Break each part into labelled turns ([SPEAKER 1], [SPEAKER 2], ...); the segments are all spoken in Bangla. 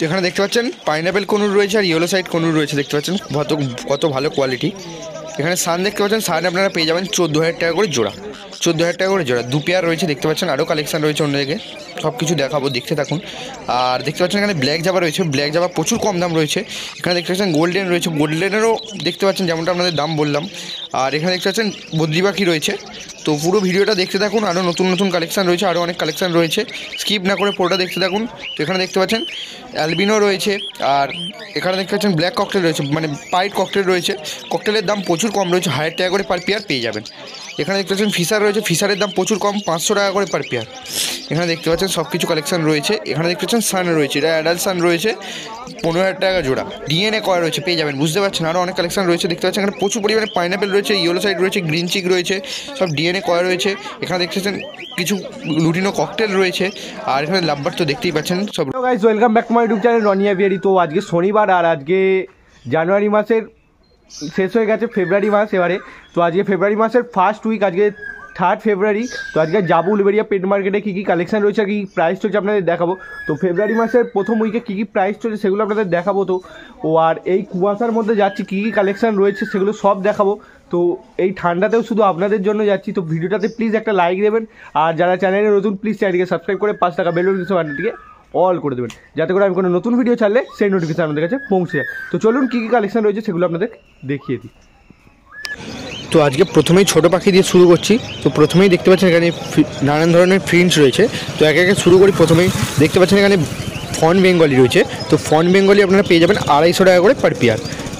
[SPEAKER 1] তো এখানে দেখতে পাচ্ছেন পাইনাপেল কনুর রয়েছে আর ইয়েলো সাইড কনুর রয়েছে, দেখতে পাচ্ছেন কত ভালো কোয়ালিটি। এখানে সান দেখতে পাচ্ছেন, সান আপনারা পেয়ে যাবেন 14,000 টাকা করে জোড়া, 14,000 টাকা করে জোড়া। 2 পেয়ার রয়েছে দেখতে পাচ্ছেন, আরও কালেকশন রয়েছে অন্য জায়গায়, সব কিছু দেখাবো, দেখতে থাকুন। আর দেখতে পাচ্ছেন এখানে ব্ল্যাক জাবা রয়েছে, ব্ল্যাক জাবা প্রচুর কম দাম রয়েছে। এখানে দেখতে পাচ্ছেন গোল্ডেন রয়েছে, গোল্ডেনেরও দেখতে পাচ্ছেন যেমনটা আপনাদের দাম বললাম। আর এখানে দেখতে পাচ্ছেন বদ্রি পাখি রয়েছে। তো পুরো ভিডিওটা দেখতে থাকুন, আরও নতুন নতুন কালেকশান রয়েছে, আরও অনেক কালেকশান রয়েছে, স্কিপ না করে পুরোটা দেখতে থাকুন। তো এখানে দেখতে পাচ্ছেন অ্যালবিনো রয়েছে, আর এখানে দেখতে পাচ্ছেন ব্ল্যাক ককটেল রয়েছে, মানে পাইট ককটেল রয়েছে। ককটেলের দাম প্রচুর কম রয়েছে, 1,000 টাকা করে পার পেয়ার পেয়ে যাবেন। এখানে দেখতে পাচ্ছেন ফিশার রয়েছে, ফিশারের দাম প্রচুর কম, 500 টাকা করে পার পেয়ার। এখানে দেখতে পাচ্ছেন সব কিছু কালেকশান রয়েছে। এখানে দেখতে পাচ্ছেন সান রয়েছে, এটা অ্যাডাল্ট সান রয়েছে, 15,000 টাকা জোড়া। ডিএনএ করা রয়েছে, পেয়ে যাবেন, বুঝতে পারছেন। আরও অনেক কালেকশান রয়েছে দেখতে পাচ্ছেন, এখানে প্রচুর পরিমাণে পাইনাপেল রয়েছে, ইয়েলো সাইড রয়েছে, গ্রিন চিক রয়েছে, সব ডিএনএ করা রয়েছে। এখানে দেখতে পাচ্ছেন কিছু লুটিনো ককটেল রয়েছে, আর এখানে লাভবার তো দেখতেই পাচ্ছেন সব।
[SPEAKER 2] Guys, welcome back to my YouTube channel Roni Aviary. তো আজকে শনিবার, আর আজকে জানুয়ারি মাসের শেষ হয়ে গেছে, ফেব্রুয়ারি মাস এবারে। তো আজকে ফেব্রুয়ারি মাসের ফার্স্ট উইক, আজকে 3 ফেব্রুয়ারি। তো আজকে যাবো উলুবেড়িয়া পেট মার্কেটে কী কী কালেকশন রয়েছে আর কী প্রাইস চলছে আপনাদের দেখাবো। তো ফেব্রুয়ারি মাসের প্রথম উইকে কী কী প্রাইস চলছে সেগুলো আপনাদের দেখাবো। তো আর এই কুয়াশার মধ্যে যাচ্ছি, কী কী কালেকশন রয়েছে সেগুলো সব দেখাবো। তো এই ঠান্ডাতেও শুধু আপনাদের জন্য যাচ্ছি। তো ভিডিওটাতে প্লিজ একটা লাইক দেবেন, আর যারা চ্যানেলে নতুন প্লিজ চ্যানেলটিকে সাবস্ক্রাইব করে 5 টাকা বেল নোটিফিকেশনটিকে অল করে দেবেন, যাতে করে আমি কোনো নতুন ভিডিও ছাড়লে সেই নোটিফিকেশন আমাদের কাছে পৌঁছে যায়। তো চলুন কী কী কালেকশন রয়েছে সেগুলো আপনাদের দেখিয়ে দিই।
[SPEAKER 1] তো আজকে প্রথমেই ছোটো পাখি দিয়ে শুরু করছি। তো প্রথমেই দেখতে পাচ্ছেন এখানে নানান ধরনের প্রিন্টস রয়েছে। তো একে একে শুরু করি। প্রথমেই দেখতে পাচ্ছেন এখানে ফন বেঙ্গলি রয়েছে। তো ফন বেঙ্গলি আপনারা পেয়ে যাবেন 250 টাকা করে পার পেয়ার।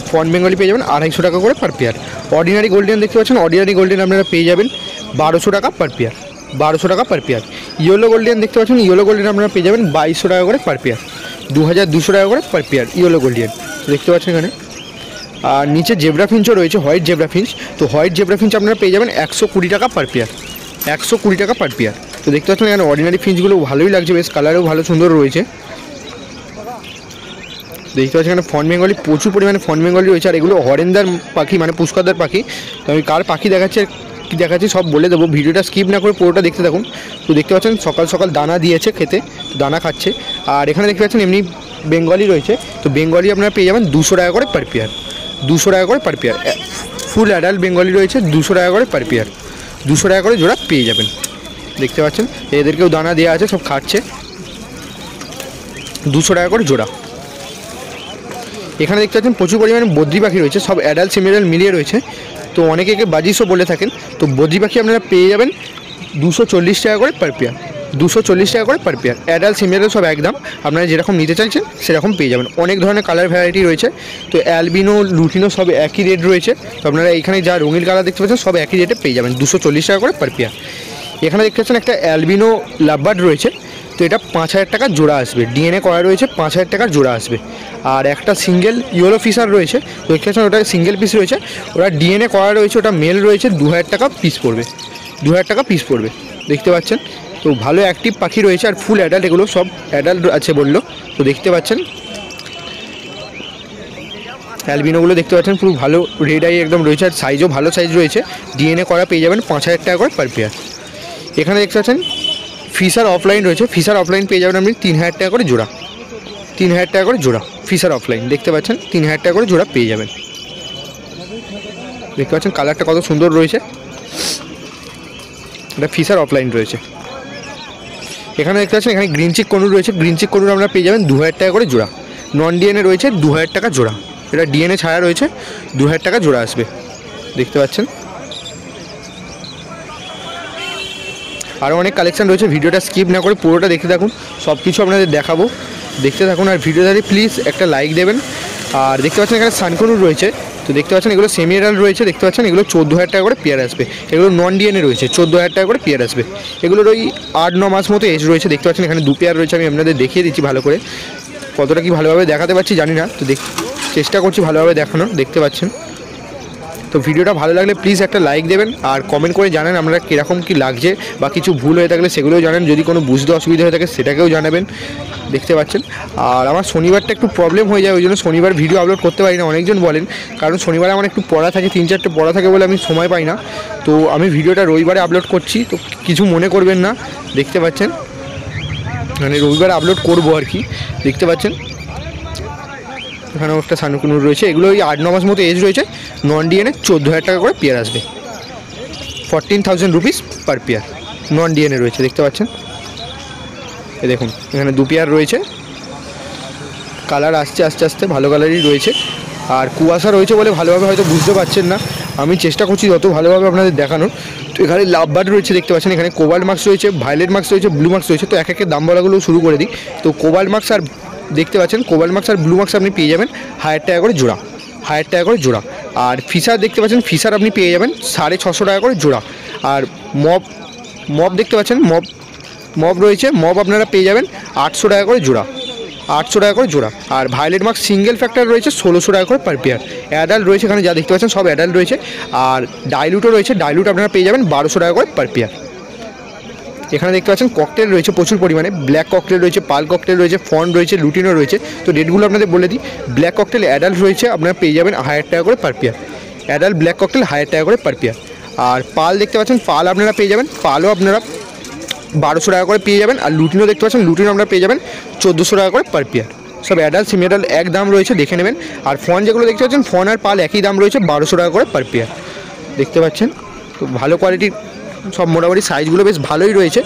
[SPEAKER 1] ফন বেঙ্গলি পেয়ে যাবেন 250 টাকা করে পার পেয়ার। অর্ডিনারি গোল্ডেন দেখতে পাচ্ছেন, অর্ডিনারি গোল্ডেন আপনারা পেয়ে যাবেন 1200 টাকা পার পেয়ার, 1200 টাকা পার পেয়ার। ইয়েলো গোল্ডেন দেখতে পাচ্ছেন, ইয়েলো গোল্ডেন আপনারা পেয়ে যাবেন 2200 টাকা করে পার পেয়ার, 2200 টাকা করে পার পেয়ার ইয়েলো গোল্ডেন দেখতে পাচ্ছেন এখানে। আর নিচে জেব্রা ফিঞ্চও রয়েছে, হোয়াইট জেব্রা ফিঞ্চ। তো হোয়াইট জেব্রা ফিঞ্চ আপনারা পেয়ে যাবেন 120 টাকা পার পেয়ার, 120 টাকা পার পেয়ার। তো দেখতে পাচ্ছেন এখানে অর্ডিনারি ফিঞ্চগুলো ভালোই লাগছে, বেশ কালারও ভালো সুন্দর রয়েছে। দেখতে পাচ্ছেন এখানে ফন বেঙ্গলি, প্রচুর পরিমাণে ফন বেঙ্গলি রয়েছে। আর এগুলো হরেন্দার পাখি, মানে পুষ্করদার পাখি। তো আমি কার পাখি দেখাচ্ছে কী দেখাচ্ছি সব বলে দেবো, ভিডিওটা স্কিপ না করে পুরোটা দেখতে থাকুন। তো দেখতে পাচ্ছেন সকাল সকাল দানা দিয়েছে খেতে, দানা খাচ্ছে। আর এখানে দেখতে পাচ্ছেন এমনি বেঙ্গলি রয়েছে। তো বেঙ্গলি আপনারা পেয়ে যাবেন 200 টাকা করে পার পেয়ার, 200 টাকা করে per pair. Full adult Bengali রয়েছে 200 টাকা করে পার পেয়ার, 200 টাকা করে জোড়া পেয়ে যাবেন। দেখতে পাচ্ছেন এদেরকেও দানা দেওয়া আছে, সব খাচ্ছে, 200 টাকা করে জোড়া। এখানে দেখতে পাচ্ছেন প্রচুর পরিমাণে বদ্রি পাখি রয়েছে, সব অ্যাডাল্ট সেমিডাল মিলিয়ে রয়েছে। তো অনেকে একে বাজিসও বলে থাকেন। তো বদ্রি পাখি আপনারা পেয়ে যাবেন 240 টাকা করে পার পেয়ার, 240 টাকা করে পার পেয়ার। অ্যাডাল্ট সিমিলার সব একদম, আপনারা যেরকম নিতে চাইছেন সেরকম পেয়ে যাবেন। অনেক ধরনের কালার ভ্যারাইটি রয়েছে। তো অ্যালবিনো লুটিনো সব একই রেট রয়েছে। তো আপনারা এখানে যা রঙিন কালার দেখতে পাচ্ছেন সব একই রেটে পেয়ে যাবেন, 240 টাকা করে পার পেয়ার। এখানে দেখতে পাচ্ছেন একটা অ্যালবিনো লাভবার্ড রয়েছে। তো এটা 5,000 টাকা জোড়া আসবে, ডিএনএ করা রয়েছে, 5,000 টাকার জোড়া আসবে। আর একটা সিঙ্গেল ইয়েলো ফিশার রয়েছে। তো দেখতে পাচ্ছেন ওটা সিঙ্গেল পিস রয়েছে, ওটা ডিএনএ করা রয়েছে, ওটা মেল রয়েছে, 2,000 টাকা পিস পড়বে, 2,000 টাকা পিস পড়বে দেখতে পাচ্ছেন। তো ভালো অ্যাক্টিভ পাখি রয়েছে, আর ফুল অ্যাডাল্ট, এগুলো সব অ্যাডাল্ট আছে বললো। তো দেখতে পাচ্ছেন অ্যালবিনোগুলো দেখতে পাচ্ছেন পুরো ভালো রেড আই একদম রয়েছে, আর সাইজও ভালো সাইজ রয়েছে। ডিএনএ করা পেয়ে যাবেন 5,000 টাকা করে পার পেয়ার। এখানে দেখতে পাচ্ছেন ফিশার অফলাইন রয়েছে, ফিশার অফলাইন পেয়ে যাবেন আপনি 3,000 টাকা করে জোড়া, 3,000 টাকা করে জোড়া ফিশার অফলাইন দেখতে পাচ্ছেন, 3,000 টাকা করে জোড়া পেয়ে যাবেন। দেখতে পাচ্ছেন কালারটা কত সুন্দর রয়েছে, এটা ফিশার অফলাইন রয়েছে। এখানে দেখতে পাচ্ছেন এখানে গ্রিন চিক কনুর রয়েছে, গ্রিন চিক কনুর আপনারা পেয়ে যাবেন 2,000 টাকা করে জোড়া। নন ডিএনএ রয়েছে 2,000 টাকা জোড়া, এটা ডিএনএ ছাড়া রয়েছে, 2,000 টাকা জোড়া আসবে দেখতে পাচ্ছেন। আরও অনেক কালেকশান রয়েছে, ভিডিওটা স্কিপ না করে পুরোটা দেখতে থাকুন, সব কিছু আপনাদের দেখাবো, দেখতে থাকুন। আর ভিডিওটাতে প্লিজ একটা লাইক দেবেন। আর দেখতে পাচ্ছেন এখানে সানকনুর রয়েছে। তো দেখতে পাচ্ছেন এগুলো সেমি অ্যাডাল্ট রয়েছে, দেখতে পাচ্ছেন এগুলো 14,000 টাকা করে পেয়ার আসবে। এগুলো নন ডিএনএ রয়েছে, 14,000 টাকা করে পেয়ার আসবে। এগুলোর ওই 8-9 মাস মতো এজ রয়েছে। দেখতে পাচ্ছেন এখানে 2 পেয়ার রয়েছে, আমি আপনাদের দেখিয়ে দিচ্ছি ভালো করে, কতটা কি ভালোভাবে দেখাতে পারছি জানি না। তো চেষ্টা করছি ভালোভাবে দেখানোর, দেখতে পাচ্ছেন। তো ভিডিওটা ভালো লাগলে প্লিজ একটা লাইক দেবেন, আর কমেন্ট করে জানান আপনারা কীরকম কী লাগছে, বা কিছু ভুল হয়ে থাকলে সেগুলোও জানান, যদি কোনো বুঝতে অসুবিধা হয়ে থাকে সেটাকেও জানাবেন দেখতে পাচ্ছেন। আর আমার শনিবারটা একটু প্রবলেম হয়ে যায়, ওই জন্য শনিবার ভিডিও আপলোড করতে পারি না, অনেকজন বলেন, কারণ শনিবারে আমার একটু পড়া থাকে, 3-4টে পড়া থাকে বলে আমি সময় পাই না। তো আমি ভিডিওটা রবিবারে আপলোড করছি, তো কিছু মনে করবেন না দেখতে পাচ্ছেন, মানে রবিবারে আপলোড করবো আর কি দেখতে পাচ্ছেন। এখানেও একটা সানকুনুর রয়েছে, এগুলো ওই 8-9 মাস মতো এজ রয়েছে। নন ডিএনএ 14,000 টাকা করে পেয়ার আসবে, 14,000 rupees per pair non DNA রয়েছে দেখতে পাচ্ছেন। এই দেখুন এখানে 2 পেয়ার রয়েছে, কালার আসছে আস্তে আস্তে, ভালো কালারই রয়েছে। আর কুয়াশা রয়েছে বলে ভালোভাবে হয়তো বুঝতে পারছেন না, আমি চেষ্টা করছি যত ভালোভাবে আপনাদের দেখানোর। তো এখানে লাভ বার্ড রয়েছে দেখতে পাচ্ছেন, এখানে কোবাল্ট মার্কস রয়েছে, ভায়োলেট মার্কস রয়েছে, ব্লু মার্কস রয়েছে। তো এক একের দাম বলাগুলো শুরু করে দিই। তো কোবাল্ট মার্কস আর দেখতে পাচ্ছেন কোবাল্ট মার্কস আর ব্লু মার্কস আপনি পেয়ে যাবেন 1,000 টাকা করে জোড়া, 1,000 টাকা করে জোড়া। আর ফিশার দেখতে পাচ্ছেন, ফিশার আপনি পেয়ে যাবেন 650 টাকা করে জোড়া। আর মব দেখতে পাচ্ছেন, মব রয়েছে, মব আপনারা পেয়ে যাবেন 800 টাকা করে জোড়া, 800 টাকা করে জোড়া। আর ভায়োলেট মার্কস সিঙ্গেল ফ্যাক্টর রয়েছে 1600 টাকা করে পার পেয়ার। অ্যাডাল্ট রয়েছে এখানে যা দেখতে পাচ্ছেন সব অ্যাডাল্ট রয়েছে। আর ডাইলুটও রয়েছে, ডাইলুট আপনারা পেয়ে যাবেন 1200 টাকা করে পার পেয়ার। এখানে দেখতে পাচ্ছেন ককটেল রয়েছে প্রচুর পরিমাণে, ব্ল্যাক ককটেল রয়েছে, পাল ককটেল রয়েছে, ফন রয়েছে, লুটিনো রয়েছে। তো রেটগুলো আপনাদের বলে দিই, ব্ল্যাক ককটেল অ্যাডাল্ট রয়েছে আপনারা পেয়ে যাবেন 1000 টাকা করে per pair, adult black cocktail 1000 টাকা করে পার পেয়ার। আর পাল দেখতে পাচ্ছেন, পাল আপনারা পেয়ে যাবেন, পালও আপনারা 1200 টাকা করে পেয়ে যাবেন। আর লুটিনো দেখতে পাচ্ছেন, লুটিনো আপনারা পেয়ে যাবেন 1400 টাকা করে পার পেয়ার। সব অ্যাডাল্ট সেমি অ্যাডাল্ট এক দাম রয়েছে, দেখে নেবেন। আর ফন যেগুলো দেখতে পাচ্ছেন, ফন আর পাল একই দাম রয়েছে 1200 টাকা করে পার পেয়ার দেখতে পাচ্ছেন। তো ভালো কোয়ালিটির সব, মোটামুটি সাইজগুলো বেশ ভালোই রয়েছে।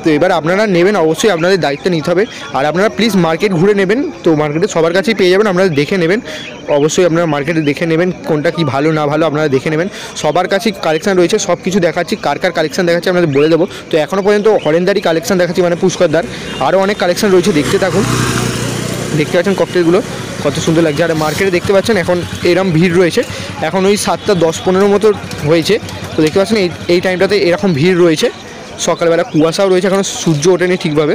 [SPEAKER 1] তো এবার আপনারা নেবেন, অবশ্যই আপনাদের দায়িত্ব নিতে হবে। আর আপনারা প্লিজ মার্কেট ঘুরে নেবেন, তো মার্কেটে সবার কাছেই পেয়ে যাবেন, আপনারা দেখে নেবেন। অবশ্যই আপনারা মার্কেটে দেখে নেবেন কোনটা কি ভালো না ভালো আপনারা দেখে নেবেন। সবার কাছেই কালেকশান রয়েছে, সব কিছু দেখাচ্ছি, কার কালেকশান দেখাচ্ছি আপনাদের বলে দেবো। তো এখনও পর্যন্ত হরেন্দারি কালেকশান দেখাচ্ছি, মানে পুষ্করদার, আরও অনেক কালেকশান রয়েছে, দেখতে থাকুন। দেখতে পাচ্ছেন ককটেলগুলো কত সুন্দর লাগছে। আর মার্কেটে দেখতে পাচ্ছেন এখন এরকম ভিড় রয়েছে, এখন ওই 7টা 10-15 মতো হয়েছে। তো দেখতে পাচ্ছেন এই টাইমটাতে এরকম ভিড় রয়েছে। সকালবেলা কুয়াশাও রয়েছে, এখনও সূর্য ওঠেনি ঠিকভাবে।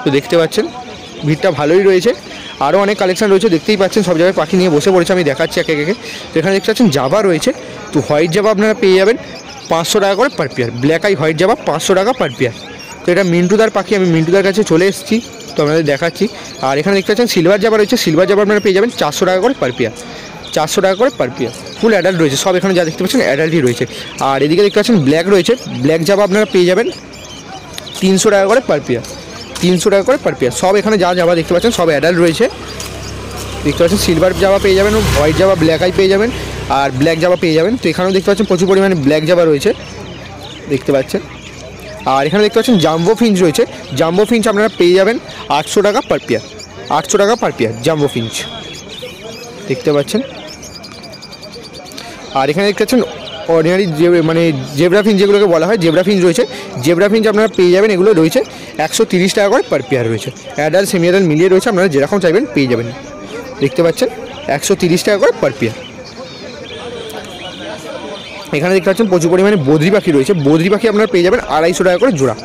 [SPEAKER 1] তো দেখতে পাচ্ছেন ভিড়টা ভালোই রয়েছে, আরও অনেক কালেকশান রয়েছে, দেখতেই পাচ্ছেন সব জায়গায় পাখি নিয়ে বসে পড়েছে, আমি দেখাচ্ছি একে একে। তো এখানে দেখতে পাচ্ছেন জাভা রয়েছে, তো হোয়াইট জাভা আপনারা পেয়ে যাবেন 500 টাকা করে per pair, black eye white Java 500 টাকা পার পেয়ার। তো এটা মিন্টুদার পাখি, আমি মিন্টুদার কাছে চলে এসেছি, তো আপনাদের দেখাচ্ছি। আর এখানে দেখতে পাচ্ছেন সিলভার জাভা রয়েছে, সিলভার জাভা আপনারা পেয়ে যাবেন 400 টাকা করে পার পেয়ার, 400 টাকা করে পার পেয়ার। ফুল অ্যাডাল্ট রয়েছে সব, এখানে যা দেখতে পাচ্ছেন অ্যাডাল্টই রয়েছে। আর এদিকে দেখতে পাচ্ছেন ব্ল্যাক রয়েছে, ব্ল্যাক জাভা আপনারা পেয়ে যাবেন 300 টাকা করে পার পেয়ার, 300 টাকা করে পার পেয়ার। সব এখানে যা জাভা দেখতে পাচ্ছেন সব অ্যাডাল্ট রয়েছে দেখতে পাচ্ছেন। সিলভার জাভা পেয়ে যাবেন, হোয়াইট জাভা, ব্ল্যাক আই পেয়ে যাবেন, আর ব্ল্যাক জাভা পেয়ে যাবেন। তো এখানেও দেখতে পাচ্ছেন প্রচুর পরিমাণে ব্ল্যাক জাভা রয়েছে দেখতে পাচ্ছেন। আর এখানে দেখতে পাচ্ছেন জাম্বো ফিঞ্চ রয়েছে, জাম্বো ফিঞ্চ আপনারা পেয়ে যাবেন 800 টাকা পার পেয়ার, 800 টাকা পার পেয়ার জাম্বো ফিঞ্চ দেখতে পাচ্ছেন। আর এখানে দেখতে পাচ্ছেন অর্ডিনারি মানে জেব্রা ফিঞ্চ যেগুলোকে বলা হয়, জেব্রা ফিঞ্চ রয়েছে, জেব্রা ফিঞ্চ আপনারা পেয়ে যাবেন, এগুলো রয়েছে 130 টাকা করে পার পেয়ার রয়েছে। অ্যাডাল্ট সেমি অ্যাডাল্ট মিলিয়ে রয়েছে, আপনারা যেরকম চাইবেন পেয়ে যাবেন দেখতে পাচ্ছেন 130 টাকা করে পার পেয়ার। এখানে দেখতে পাচ্ছেন প্রচুর পরিমাণে বদ্রি পাখি রয়েছে, বদ্রি পাখি আপনারা পেয়ে যাবেন 250 টাকা করে জোড়া,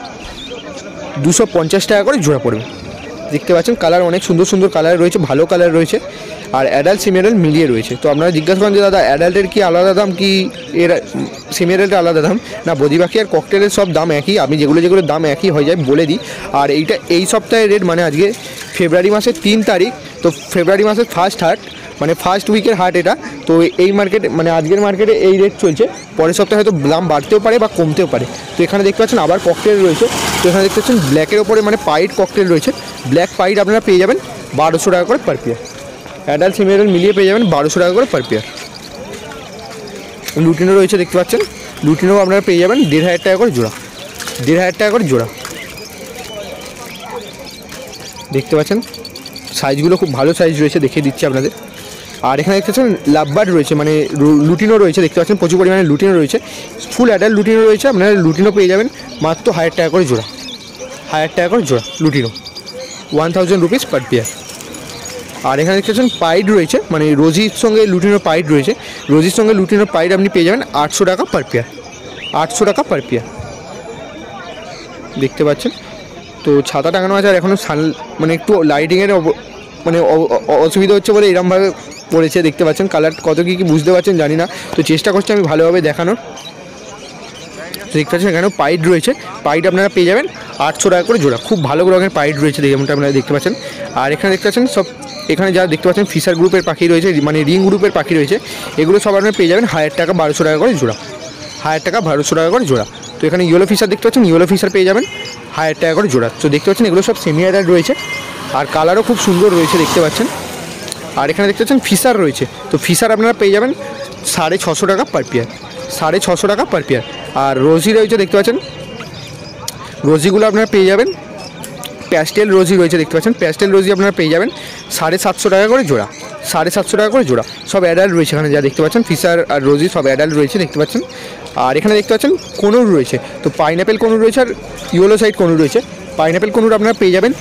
[SPEAKER 1] 250 টাকা করে জোড়া পড়বে দেখতে পাচ্ছেন। কালার অনেক সুন্দর সুন্দর কালার রয়েছে, ভালো কালার রয়েছে। আর অ্যাডাল্ট সেমি অ্যাডাল্ট মিলিয়ে রয়েছে। তো আপনারা জিজ্ঞাসা করেন যে দাদা অ্যাডাল্টের কি আলাদা দাম, কি এর সেমি অ্যাডাল্টের আলাদা দাম? না, বদ্রি পাখি আর ককটেলের সব দাম একই, আমি যেগুলো দাম একই হয়ে যায় বলে দিই। আর এইটা এই সপ্তাহের রেট, মানে আজকে ফেব্রুয়ারি মাসের 3 তারিখ, তো ফেব্রুয়ারি মাসের ফার্স্ট হাট, মানে ফার্স্ট উইকের হাট এটা। তো এই মার্কেটে, মানে আজকের মার্কেটে এই রেট চলছে, পরের সপ্তাহে হয়তো দাম বাড়তেও পারে বা কমতেও পারে। তো এখানে দেখতে পাচ্ছেন আবার ককটেল রয়েছে, তো এখানে দেখতে পাচ্ছেন ব্ল্যাকের ওপরে মানে পাইট ককটেল রয়েছে, ব্ল্যাক পাইট আপনারা পেয়ে যাবেন 1200 টাকা করে per pair, adult semi adult মিলিয়ে পেয়ে যাবেন 1200 টাকা করে পার পেয়ার। লুটিনো রয়েছে দেখতে পাচ্ছেন, লুটিনো আপনারা পেয়ে যাবেন 1500 টাকা করে জোড়া, 1500 টাকা করে জোড়া দেখতে পাচ্ছেন। সাইজগুলো খুব ভালো সাইজ রয়েছে, দেখিয়ে দিচ্ছি আপনাদের। আর এখানে দেখতে পাচ্ছেন লাভবার্ড রয়েছে, মানে লুটিনো রয়েছে দেখতে পাচ্ছেন, প্রচুর পরিমাণে লুটিনো রয়েছে, ফুল অ্যাডাল্ট লুটিনো রয়েছে, আপনারা লুটিনো পেয়ে যাবেন মাত্র 1000 টাকা করে জোড়া, 1000 টাকা করে জোড়া লুটিনো, 1000 রুপিস পার পেয়ার। আর এখানে দেখতে পাচ্ছেন পাইড রয়েছে, মানে রোজির সঙ্গে লুটিনো পাইড রয়েছে, রোজির সঙ্গে লুটিনো পাইড আপনি পেয়ে যাবেন 800 টাকা পার পেয়ার, 800 টাকা পার পেয়ার দেখতে পাচ্ছেন। তো ছাতা টাঙানো আছে, আর এখনও মানে একটু লাইটিংয়ের মানে অসুবিধা হচ্ছে বলে এরকমভাবে পড়েছে দেখতে পাচ্ছেন। কালার কত কী বুঝতে পারছেন জানি না, তো চেষ্টা করছি আমি ভালোভাবে দেখানোর। দেখতে পাচ্ছেন এখানেও পাইড রয়েছে, পাইড আপনারা পেয়ে যাবেন 800 টাকা করে জোড়া, খুব ভালো রঙের পাইড রয়েছে যেমনটা আপনারা দেখতে পাচ্ছেন। আর এখানে দেখতে পাচ্ছেন সব, এখানে যা দেখতে পাচ্ছেন ফিশার গ্রুপের পাখি রয়েছে, মানে রিং গ্রুপের পাখি রয়েছে, এগুলো সব আপনারা পেয়ে যাবেন 1000 টাকা 1200 টাকা করে জোড়া, 1000 টাকা 1200 টাকা করে জোড়া। তো এখানে ইয়েলো ফিশার দেখতে পাচ্ছেন, ইয়েলো ফিশার পেয়ে যাবেন 1000 টাকা করে জোড়া। তো দেখতে পাচ্ছেন এগুলো সব সেমি অ্যাডাল্ট রয়েছে, আর কালারও খুব সুন্দর রয়েছে দেখতে পাচ্ছেন। আর এখানে দেখতে পাচ্ছেন ফিশার রয়েছে, তো ফিশার আপনারা পেয়ে যাবেন 650 টাকা পার পেয়ার, 650 টাকা পার পেয়ার। আর রোজি রয়েছে দেখতে পাচ্ছেন, রোজিগুলো আপনারা পেয়ে যাবেন, প্যাস্টেল রোজি রয়েছে দেখতে পাচ্ছেন, প্যাস্টেল রোজি আপনারা পেয়ে যাবেন 750 টাকা করে জোড়া, 750 টাকা করে জোড়া। সব অ্যাডাল্ট রয়েছে এখানে, যা দেখতে পাচ্ছেন ফিশার আর রোজি সব অ্যাডাল্ট রয়েছে দেখতে পাচ্ছেন। আর এখানে দেখতে পাচ্ছেন কনুর রয়েছে, তো পাইনঅ্যাপেল কনুর রয়েছে আর ইয়েলো সাইড কনুর রয়েছে। পাইনঅ্যাপেল কনুর আপনারা পেয়ে যাবেন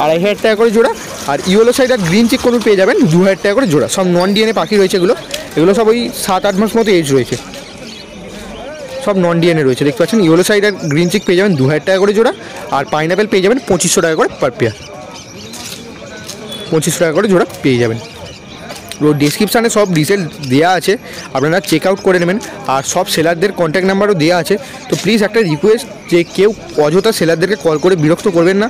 [SPEAKER 1] 2500 টাকা করে জোড়া, আর ইয়েলো সাইড আর গ্রিন চিক কনুর পেয়ে যাবেন 2000 টাকা করে জোড়া। সব নন ডিএনএ পাখি রয়েছে এগুলো, এগুলো সব ওই 7-8 মাস মতো এজ রয়েছে, সব নন ডিএনএ রয়েছে দেখতে পাচ্ছেন। ইয়েলো সাইড আর গ্রিন চিক পেয়ে যাবেন 2000 টাকা করে জোড়া, আর পাইনঅ্যাপেল পেয়ে যাবেন 2500 টাকা করে পার পেয়ার, 2500 টাকা করে জোড়া পেয়ে যাবেন। ডিসক্রিপশানে সব ডিটেল দেওয়া আছে, আপনারা চেক আউট করে নেবেন। আর সব সেলারদের কন্ট্যাক্ট নাম্বারও দেওয়া আছে। তো প্লিজ একটা রিকোয়েস্ট যে কেউ অযথা সেলারদেরকে কল করে বিরক্ত করবেন না,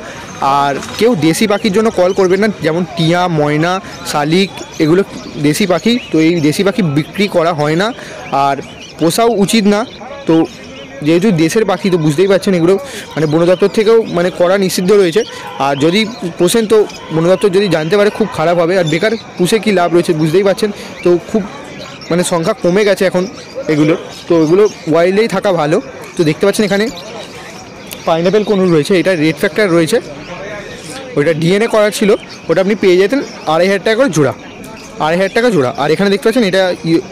[SPEAKER 1] আর কেউ দেশি পাখির জন্য কল করবেন না, যেমন টিয়া, ময়না, শালিক, এগুলো দেশি পাখি। তো এই দেশি পাখি বিক্রি করা হয় না আর পোষাও উচিত না। তো যেহেতু দেশের পাখি তো বুঝতেই পারছেন এগুলো মানে বন দপ্তর থেকেও মানে করা নিষিদ্ধ রয়েছে। আর যদি পোষেন তো বন দপ্তর যদি জানতে পারে খুব খারাপ হবে, আর বেকার পুষে কী লাভ রয়েছে বুঝতেই পারছেন। তো খুব মানে সংখ্যা কমে গেছে এখন এগুলো, তো এগুলো ওয়াইল্ডেই থাকা ভালো। তো দেখতে পাচ্ছেন এখানে পাইনঅ্যাপেল কনুর রয়েছে, এটা রেড ফ্যাক্টর রয়েছে, ওইটা ডিএনএ করা ছিল, ওটা আপনি পেয়ে যেতেন 2500 টাকা করে জোড়া, 2500 টাকা জোড়া। আর এখানে দেখতে পাচ্ছেন এটা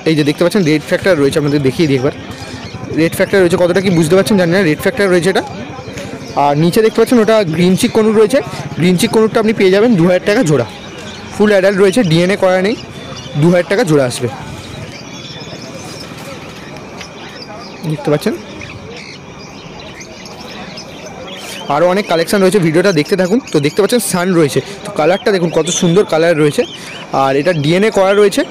[SPEAKER 1] এই যে দেখতে পাচ্ছেন রেড ফ্যাক্টর রয়েছে, আপনাদের দেখিয়ে দিই একবার। রেড ফ্যাক্টর রয়েছে, কতটা কি বুঝতে পারছেন জানি না, রেড ফ্যাক্টর রয়েছে এটা। আর নিচে দেখতে পাচ্ছেন ওটা গ্রিন চিক কনুর রয়েছে, গ্রিন চিক কনুরটা আপনি পেয়ে যাবেন 2000 টাকা জোড়া, ফুল অ্যাডাল্ট রয়েছে, ডিএনএ করা নেই, 2000 টাকা জোড়া আসবে দেখতে পাচ্ছেন। আরও অনেক কালেকশান রয়েছে, ভিডিওটা দেখতে থাকুন। তো দেখতে পাচ্ছেন সান রয়েছে, তো কালারটা দেখুন কত সুন্দর কালার রয়েছে, আর এটা ডিএনএ করা রয়েছে,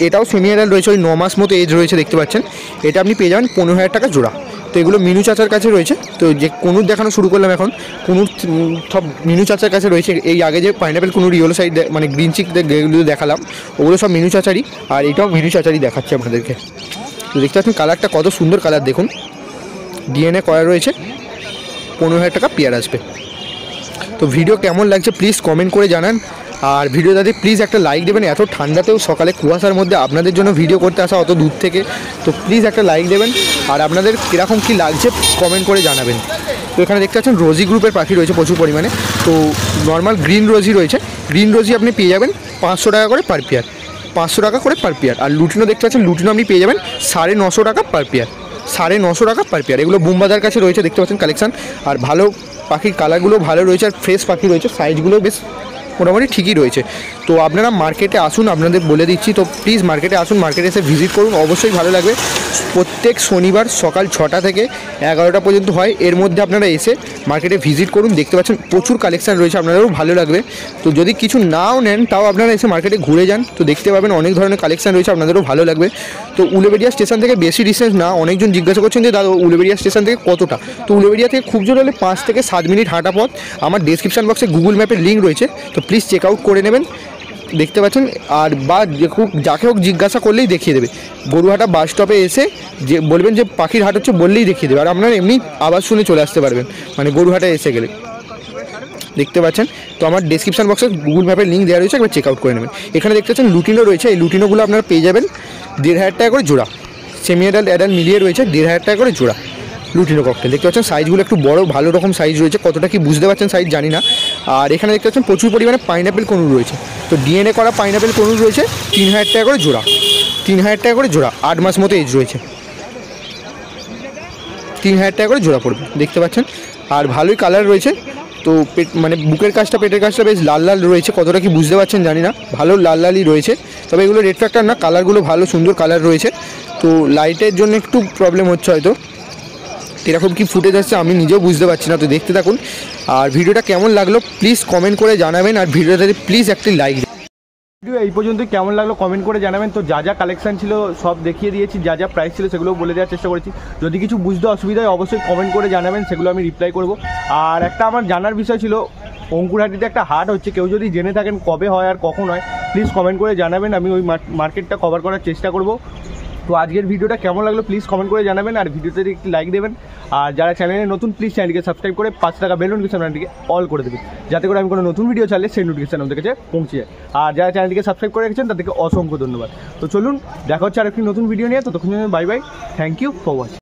[SPEAKER 1] এটাও সেমি অ্যাডাল্ট রয়েছে, ওই 9 মাস মতো এজ রয়েছে দেখতে পাচ্ছেন। এটা আপনি পেয়ে যাবেন 15,000 টাকা জোড়া। তো এগুলো মিনু চাচার কাছে রয়েছে। তো যে কনুর দেখানো শুরু করলাম এখন, কনুর সব মিনু চাচার কাছে রয়েছে। এই আগে যে পাইনঅ্যাপেল কনুর ইয়েলো সাইড মানে গ্রিন চিক যেগুলো দেখালাম ওগুলো সব মিনু চাচারই, আর এটাও মিনু চাচারই দেখাচ্ছে আপনাদেরকে। তো দেখতে পাচ্ছেন কালারটা কত সুন্দর কালার দেখুন, ডিএনএ করা রয়েছে, 15,000 টাকা পেয়ার আসবে। তো ভিডিও কেমন লাগছে প্লিজ কমেন্ট করে জানান, আর ভিডিওটাতে প্লিজ একটা লাইক দেবেন। এত ঠান্ডাতেও সকালে কুয়াশার মধ্যে আপনাদের জন্য ভিডিও করতে আসা অত দূর থেকে, তো প্লিজ একটা লাইক দেবেন, আর আপনাদের কীরকম কী লাগছে কমেন্ট করে জানাবেন। তো এখানে দেখতে পাচ্ছেন রোজি গ্রুপের পাখি রয়েছে প্রচুর পরিমাণে। তো নর্মাল গ্রিন রোজি রয়েছে, গ্রিন রোজি আপনি পেয়ে যাবেন 500 টাকা করে পার পেয়ার, 500 টাকা করে পার পেয়ার। আর লুটিনো দেখতে পাচ্ছেন, লুটিনো আপনি পেয়ে যাবেন 950 টাকা পার পেয়ার, 950 টাকা পার পেয়ার। এগুলো বুমবাজার কাছে রয়েছে দেখতে পাচ্ছেন কালেকশান, আর ভালো পাখির কালারগুলো ভালো রয়েছে, আর ফ্রেশ পাখি রয়েছে, সাইজগুলো বেশ মোটামুটি ঠিকই রয়েছে। তো আপনারা মার্কেটে আসুন, আপনাদের বলে দিচ্ছি। তো প্লিজ মার্কেটে আসুন, মার্কেটে এসে ভিজিট করুন, অবশ্যই ভালো লাগবে। প্রত্যেক শনিবার সকাল 6টা থেকে 11টা পর্যন্ত হয়, এর মধ্যে আপনারা এসে মার্কেটে ভিজিট করুন। দেখতে পাচ্ছেন প্রচুর কালেকশান রয়েছে, আপনাদেরও ভালো লাগবে। তো যদি কিছু নাও নেন তাও আপনারা এসে মার্কেটে ঘুরে যান, তো দেখতে পাবেন অনেক ধরনের কালেকশান রয়েছে, আপনাদেরও ভালো লাগবে। তো উলুবেড়িয়া স্টেশন থেকে বেশি ডিস্টেন্স না, অনেকজন জিজ্ঞাসা করছেন যে দাদা উলুবেড়িয়া স্টেশন থেকে কতটা। তো উলুবেড়িয়া থেকে খুব জোর হলে 5 থেকে 7 মিনিট হাঁটা পথ। আমার ডেসক্রিপশন বক্সে গুগল ম্যাপের লিঙ্ক রয়েছে, তো প্লিজ চেক আউট করে নেবেন। দেখতে পাচ্ছেন, আর বা যাকে হোক জিজ্ঞাসা করলেই দেখিয়ে দেবে। গরুহাটা বাস স্টপে এসে যে বলবেন যে পাখির হাট হচ্ছে, বললেই দেখিয়ে দেবে। আর আপনারা এমনি আওয়াজ শুনে চলে আসতে পারবেন, মানে গরুহাটে এসে গেলে। দেখতে পাচ্ছেন, তো আমার ডেসক্রিপশন বক্সে গুগল ম্যাপের লিঙ্ক দেওয়া রয়েছে, একবার চেক আউট করে নেবেন। এখানে দেখতে পাচ্ছেন লুটিনো রয়েছে, এই লুটিনোগুলো আপনারা পেয়ে যাবেন 1,500 টাকা করে জোড়া, সেমি অ্যাডাল্ট অ্যাডাল্ট মিলিয়ে রয়েছে 1,500 টাকা করে জোড়া লুটিনো ককটেল। দেখতে পাচ্ছেন সাইজগুলো একটু বড় ভালো রকম সাইজ রয়েছে, কতটা কি বুঝতে পারছেন সাইজ জানি না। আর এখানে দেখতে পাচ্ছেন প্রচুর পরিমাণে পাইনঅ্যাপেল কনুর রয়েছে, তো ডিএনএ করা পাইনঅ্যাপেল কনুর রয়েছে 3,000 টাকা করে জোড়া, 3,000 টাকা করে জোড়া, 8 মাস মতো এজ রয়েছে, 3,000 টাকা করে জোড়া পড়বে। দেখতে পাচ্ছেন, আর ভালোই কালার রয়েছে। তো মানে বুকের কাজটা পেটের কাজটা বেশ লাল লাল রয়েছে, কতটা কি বুঝতে পারছেন জানি না, ভালো লাল লালই রয়েছে। তবে এগুলো রেড ফ্যাক্টর না, কালারগুলো ভালো সুন্দর কালার রয়েছে। তো লাইটের জন্য একটু প্রবলেম হচ্ছে হয়তো, এরকম কি ফুটেজ আসছে আমি নিজেও বুঝতে পারছি না। তো দেখতে থাকুন, আর ভিডিওটা কেমন লাগলো প্লিজ কমেন্ট করে জানাবেন, আর ভিডিওটাতে প্লিজ একটি লাইক।
[SPEAKER 2] ভিডিও এই পর্যন্ত কেমন লাগলো কমেন্ট করে জানাবেন। তো যা যা কালেকশন ছিল সব দেখিয়ে দিয়েছি, যা যা প্রাইস ছিল সেগুলো বলে দেওয়ার চেষ্টা করেছি। যদি কিছু বুঝতে অসুবিধা হয় অবশ্যই কমেন্ট করে জানাবেন, সেগুলো আমি রিপ্লাই করব। আর একটা আমার জানার বিষয় ছিল, অঙ্কুরহাটিতে একটা হাট হচ্ছে, কেউ যদি জেনে থাকেন কবে হয় আর কখন হয় প্লিজ কমেন্ট করে জানাবেন, আমি ওই মার্কেটটা কভার করার চেষ্টা করব। তো আজকের ভিডিওটা কেমন লাগলো প্লিজ কমেন্ট করে জানাবেন, আর ভিডিওতে একটি লাইক দেবেন, আর যারা চ্যানেলে নতুন প্লিজ চ্যানেলটিকে সাবস্ক্রাইব করে 5 টাকা বেল নোটিফিকেশনটিকে অল করে দেবেন, যাতে করে আমি কোনো নতুন ভিডিও চাইলে সেই নোটিফিকেশন আমাদের কাছে পৌঁছে যায়। আর যারা চ্যানেলটিকে সাবস্ক্রাইব করে রেখেছেন তাদেরকে অসংখ্য ধন্যবাদ। তো চলুন দেখা হচ্ছে আরেকটি নতুন ভিডিও নিয়ে, ততক্ষণ bye bye, thank you for watching.